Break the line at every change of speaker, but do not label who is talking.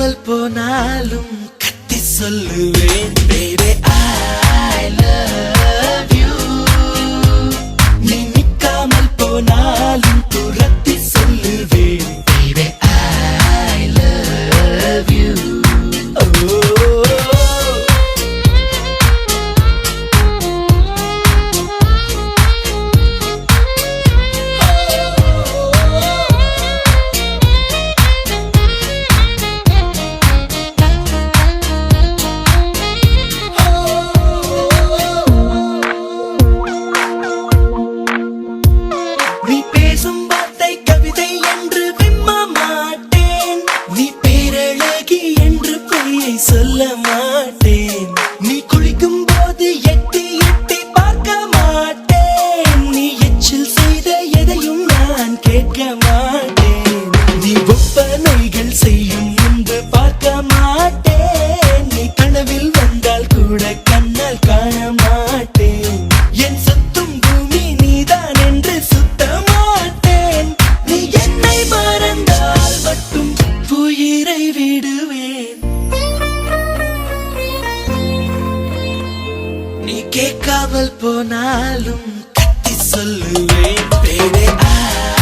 கேட்காமல் போனாலும் கத்தி சொல்லுவேன் baby I love you. நீ நிக்காமல் போனாலும் துரத்தி சொல்லுவேன் baby I love you. நீ பேசும் வார்த்தை கவிதை என்று விம்ம மாட்டேன். நீ பேரழகி என்று பொய்யை சொல்ல மாட்டேன். நீ குளிக்கும் போது எட்டி எட்டி பார்க்க மாட்டேன். நீ எச்சில் செய்த எதையும் நான் கேட்க மாட்டேன். நீ ஒப்பனைகள் செய்யும் முன்பு பார்க்க மாட்டேன். நீ கனவில் வந்தால் கூட கண்ணால் காண மாட்டேன். என் சுத்தும் பூமி நீதான் என்று சுத்த மாட்டேன். நீ என்னை மறந்தால் மட்டும் உயிரை விடுவேன். நீ கேட்காமல் போனாலும் கத்தி சொல்லுவேன் baby I